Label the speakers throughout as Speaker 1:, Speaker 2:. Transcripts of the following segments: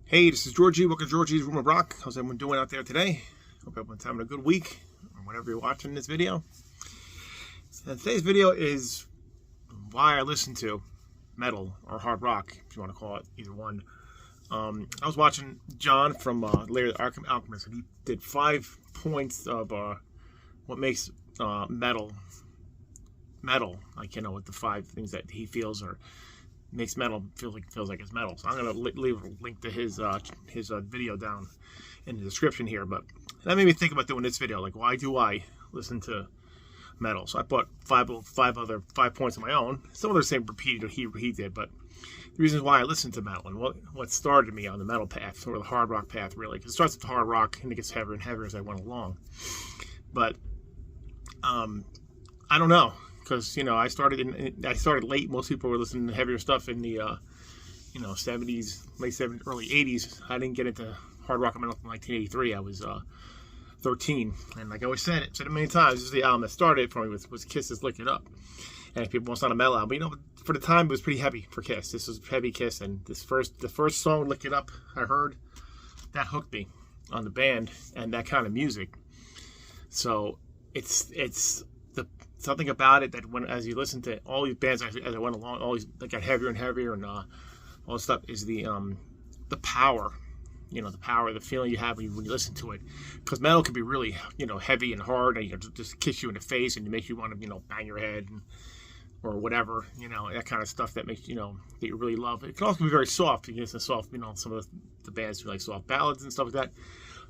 Speaker 1: Hey, this is Georgie. Welcome to Georgie's Room of Rock. How's everyone doing out there today? Hope everyone's having a good week, or whenever you're watching this video. And today's video is why I listen to metal or hard rock, if you want to call it either one. I was watching John from Larry the Alchemist, and he did 5 points of what makes metal. Like, with the 5 things that he feels or makes metal feels like it's metal. So I'm gonna leave a link to his video down in the description here. But that made me think about doing this video. Like, why do I listen to metal? So I bought 5 points of my own. Some of the same repeated what he did, but the reasons why I listen to metal and what started me on the metal path or the hard rock path, really, because it starts with hard rock and it gets heavier and heavier as I went along. But I don't know. Because I started late. Most people were listening to heavier stuff in the 70s, late 70s, early 80s. I didn't get into hard rock and metal in 1983. I was 13, and like I always said it many times. This is the album that started for me was Kiss's "Lick It Up." And people, it's not a metal album, but for the time it was pretty heavy for Kiss. This was heavy Kiss, and the first song "Lick It Up" I heard, that hooked me on the band and that kind of music. So it's something about it that as you listen to all these bands as I went along, all these that got heavier and heavier, and all this stuff is the power, the power, the feeling you have when you listen to it. Because metal can be really heavy and hard, and just kiss you in the face and make you want to bang your head or whatever, that kind of stuff that makes that you really love. It can also be very soft. You get some soft, some of the bands do like soft ballads and stuff like that.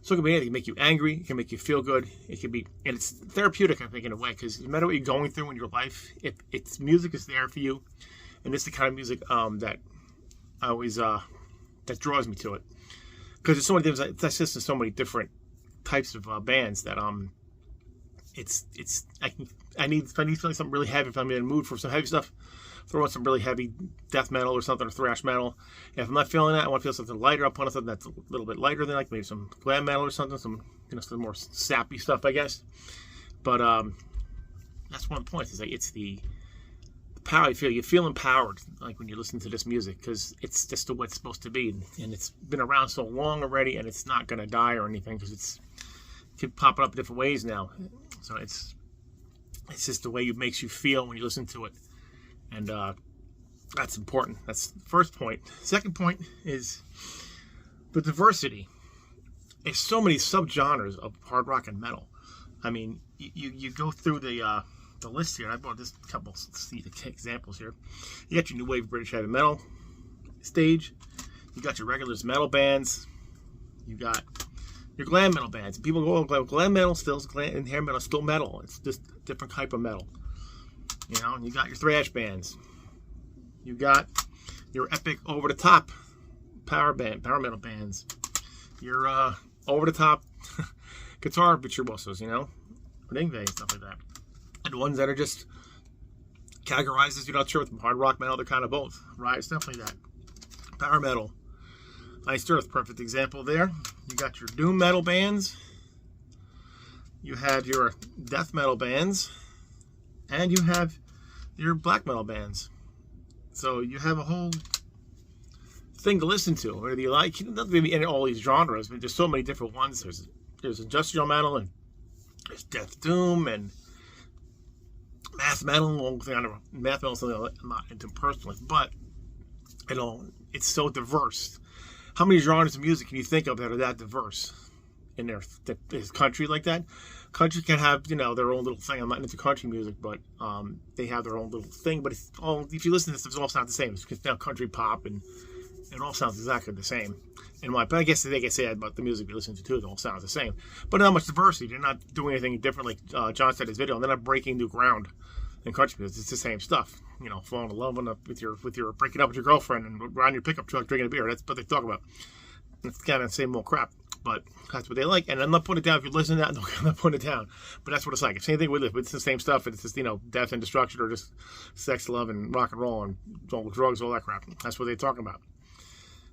Speaker 1: So it can be anything. It can make you angry. It can make you feel good. It can be, and it's therapeutic, I think, in a way, because no matter what you're going through in your life, it's music is there for you, and it's the kind of music that I always that draws me to it, because there's so many different. That's just so many different types of bands that I need something really heavy. If I'm in the mood for some heavy stuff, throw on some really heavy death metal or something, or thrash metal. If I'm not feeling that, I want to feel something lighter. I'll put on something that's a little bit lighter than, like, maybe some glam metal or something, some some more sappy stuff, I guess. But that's one of the points. Is like it's the power you feel. You feel empowered, like when you listen to this music, because it's just the way it's supposed to be, and it's been around so long already, and it's not gonna die or anything, because it keep popping up in different ways now. So it's just the way it makes you feel when you listen to it. And that's important. That's the first point. Second point is the diversity. There's so many subgenres of hard rock and metal. I mean, you go through the list here. I brought this couple examples here. You got your new wave British heavy metal stage. You got your regular metal bands. You got your glam metal bands. People go, glam metal still is glam, and hair metal is still metal. It's just a different type of metal. And you got your thrash bands. You got your epic over-the-top power metal bands. Your over-the-top guitar virtuosos, Ringve and stuff like that. And ones that are just categorized as, you're not sure with hard rock metal, they're kind of both. Right, it's definitely that. Power metal. Iced Earth, perfect example there. You got your doom metal bands. You have your death metal bands. And you have your black metal bands. So you have a whole thing to listen to. Whether you like, it doesn't be in all these genres, but there's so many different ones. There's industrial metal, and there's death doom, and math metal. Math metal is something I'm not into personally, but it's so diverse. How many genres of music can you think of that are that diverse in this country like that? Country can have, their own little thing. I'm not into country music, but they have their own little thing. But if you listen to this, it all sounds the same. It's now country pop, and it all sounds exactly the same. But I guess they can say that about the music we listen to too. It all sounds the same. But not much diversity. They're not doing anything different, like John said in his video. They're not breaking new ground in country music. It's the same stuff. Falling in love with your breaking up with your girlfriend and riding your pickup truck, drinking a beer. That's what they talk about. It's kind of the same old crap. But that's what they like, and I'm not putting it down. If you listen to that, I'm not putting it down. But that's what it's like. Same thing with it. It's the same stuff. It's just death and destruction, or just sex, love, and rock and roll, and all drugs, all that crap. That's what they're talking about.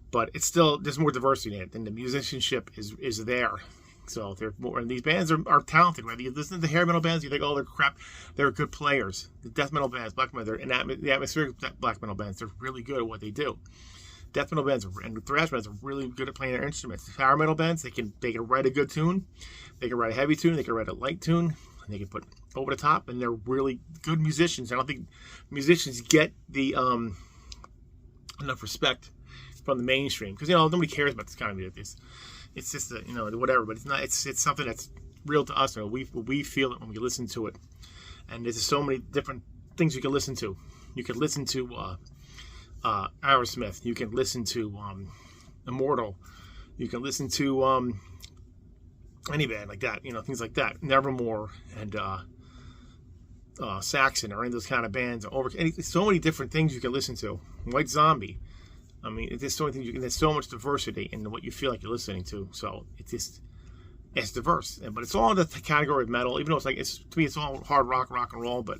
Speaker 1: But it's still, there's more diversity in it, and the musicianship is there. So they're more, and these bands are talented. Whether you listen to the hair metal bands, you think, oh, they're crap. They're good players. The death metal bands, black metal, the atmospheric black metal bands, they're really good at what they do. Death metal bands and thrash bands are really good at playing their instruments. Power metal bands, they can write a good tune, they can write a heavy tune, they can write a light tune, and they can put over the top, and they're really good musicians. I don't think musicians get the enough respect from the mainstream, because nobody cares about this kind of music. It's just whatever, but it's not. It's something that's real to us. We feel it when we listen to it, and there's so many different things you can listen to. You can listen to Aerosmith. You can listen to Immortal. You can listen to any band like that. Things like that. Nevermore and Saxon or any of those kind of bands. So many different things you can listen to. White Zombie. I mean, there's so many things there's so much diversity in what you feel like you're listening to. So it's diverse, but it's all in the category of metal. Even though to me it's all hard rock and roll, but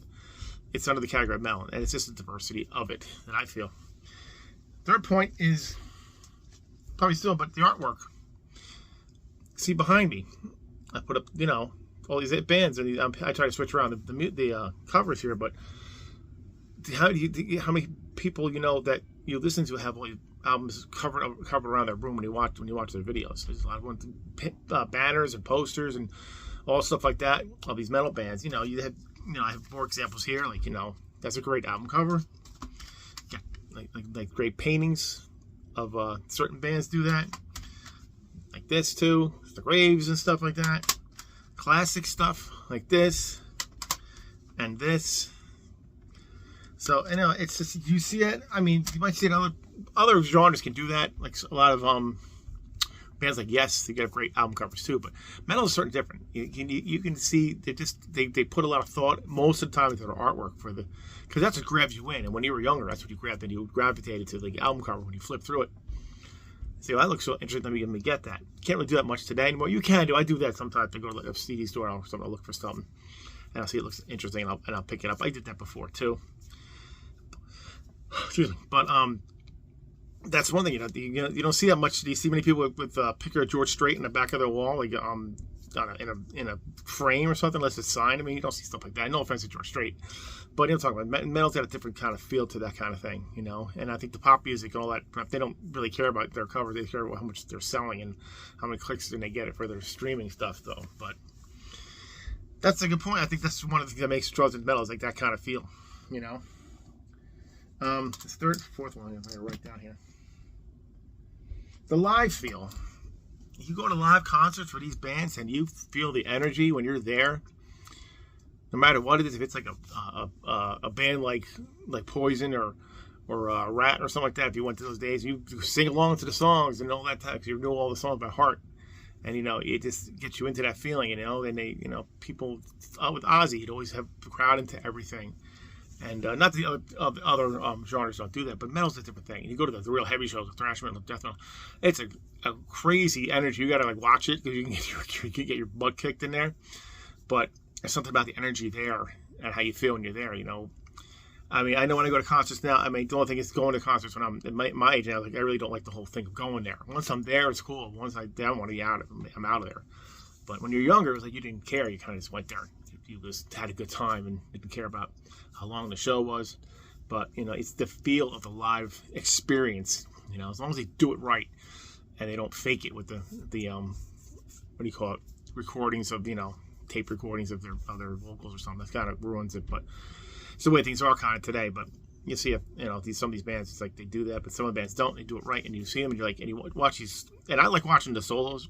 Speaker 1: it's under the category of metal, and it's just the diversity of it that I feel. Third point is probably still, but the artwork. See behind me, I put up all these bands, and I try to switch around the covers here, but how many people that you listen to have all these albums covered around their room when you watch their videos? There's a lot of banners and posters and all stuff like that of these metal bands. You have I have more examples here. That's a great album cover. Yeah, like great paintings of certain bands do that. Like this too, the Graves and stuff like that. Classic stuff like this and this. So it's just, you see it. I mean, you might see it. Other genres can do that. Like a lot of bands like Yes, they get great album covers too. But metal is certainly different. You can see they put a lot of thought most of the time into their artwork because that's what grabs you in. And when you were younger, that's what you grabbed, and you gravitated to the album cover when you flip through it. See, that looks so interesting. Let me get that. Can't really do that much today anymore. You can do. I do that sometimes. I go to a CD store or something. I'll look for something, and I'll see it looks interesting, and I'll pick it up. I did that before too. Excuse me, but that's one thing you don't see that much. Do you see many people with a picture of George Strait in the back of their wall, like in a frame or something, unless it's signed? I mean, you don't see stuff like that. No offense to George Strait, but talking about metal's got a different kind of feel to that kind of thing, And I think the pop music and all that, they don't really care about their cover. They care about how much they're selling and how many clicks they get it for their streaming stuff, though. But that's a good point. I think that's one of the things that makes drugs and metal is like that kind of feel, This fourth one, I'm going to write down here. The live feel. You go to live concerts for these bands and you feel the energy when you're there. No matter what it is, if it's like a band like Poison or Rat or something like that, if you went to those days, you sing along to the songs and all that time because you know all the songs by heart. And, it just gets you into that feeling, and they, people, with Ozzy, you'd always have the crowd into everything. And not the other genres don't do that, but metal's a different thing. And you go to the real heavy shows, the thrash metal, death metal, it's a crazy energy. You got to watch it because you can get your butt kicked in there. But there's something about the energy there and how you feel when you're there. I mean, I know when I go to concerts now. I mean, the only thing is going to concerts when I'm at my age now. I really don't like the whole thing of going there. Once I'm there, it's cool. Once I don't want to be out, I'm out of there. But when you're younger, it was like you didn't care. You kind of just went there. You just had a good time and didn't care about how long the show was. But it's the feel of the live experience. As long as they do it right and they don't fake it with the what do you call it, recordings of tape recordings of their vocals or something. That kind of ruins it. But it's the way things are kind of today. But you see some of these bands, it's like they do that, but some of the bands don't. They do it right, and you see them and you're like, and you watch these. And I like watching the solos.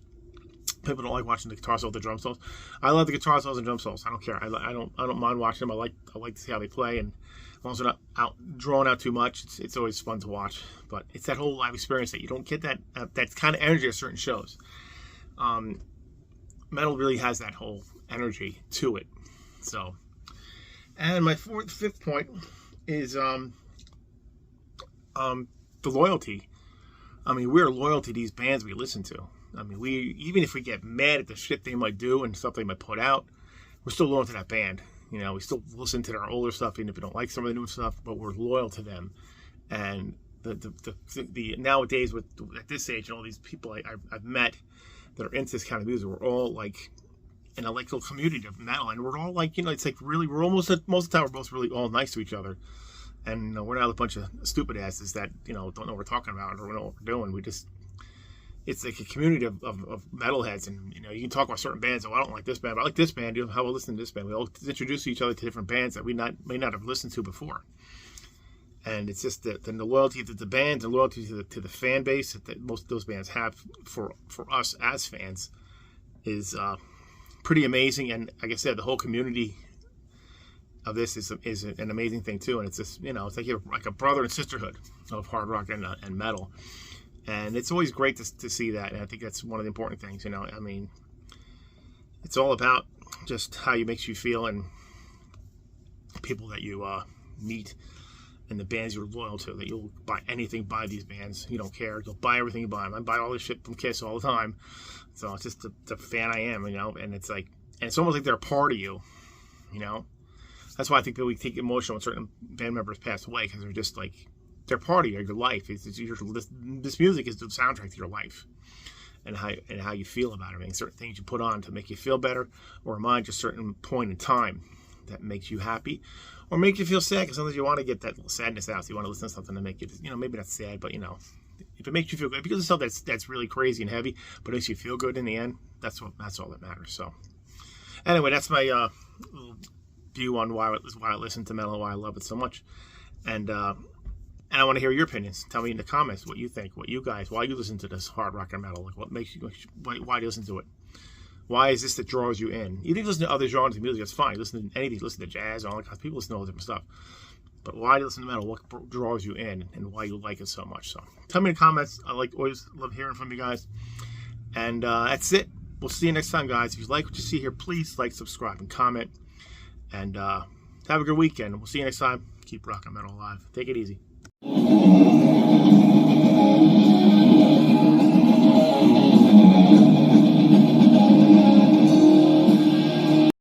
Speaker 1: People don't like watching the guitar solos, the drum solos. I love the guitar solos and drum solos. I don't care. I don't mind watching them. I like to see how they play, and as long as they're not drawn out too much, it's always fun to watch. But it's that whole live experience that you don't get that kind of energy at certain shows. Metal really has that whole energy to it. So, and my fifth point is the loyalty. I mean, we're loyal to these bands we listen to. I mean, even if we get mad at the shit they might do and stuff they might put out, we're still loyal to that band. We still listen to their older stuff, even if we don't like some of the new stuff, but we're loyal to them. And the nowadays at this age and all these people I've met that are into this kind of music, we're all like in a little community of metal, and we're all like, it's like really, we're almost most of the time we're both really all nice to each other. And we're not a bunch of stupid asses that don't know what we're talking about or know what we're doing. It's like a community of metalheads, and you can talk about certain bands. Oh, I don't like this band, but I like this band. How about listen to this band? We all introduce each other to different bands that we may not have listened to before. And it's just the loyalty to the bands and loyalty to the fan base that most of those bands have for us as fans is pretty amazing. And like I said, the whole community of this is an amazing thing too. And it's just it's like you're like a brother and sisterhood of hard rock and metal. And it's always great to see that. And I think that's one of the important things. I mean, it's all about just how it makes you feel and people that you meet. And the bands you're loyal to, that you'll buy anything by these bands. You don't care. You'll buy everything you buy. I buy all this shit from Kiss all the time. So it's just the fan I am, and it's like, and it's almost like they're a part of you, That's why I think that we take emotional when certain band members pass away, because they're just like, they're part of your life. This music is the soundtrack to your life and how you feel about it. And certain things you put on to make you feel better or remind you a certain point in time that makes you happy. Or make you feel sad, because sometimes you want to get that sadness out. So you want to listen to something to make you, maybe not sad, but if it makes you feel good, because it's something that's really crazy and heavy, but it makes you feel good in the end. That's all that matters. So, anyway, that's my view on why I listen to metal and why I love it so much. And I want to hear your opinions. Tell me in the comments what you think, why you listen to this hard rock and metal, like what makes you, why do you listen to it? Why is this that draws you in? You can listen to other genres of music, that's fine. Listen to anything, listen to jazz, all that kind of people listen to all different stuff. But why do you listen to metal? What draws you in and why you like it so much? So tell me in the comments. Always love hearing from you guys. And that's it. We'll see you next time, guys. If you like what you see here, please like, subscribe, and comment. And have a good weekend. We'll see you next time. Keep rocking metal alive. Take it easy.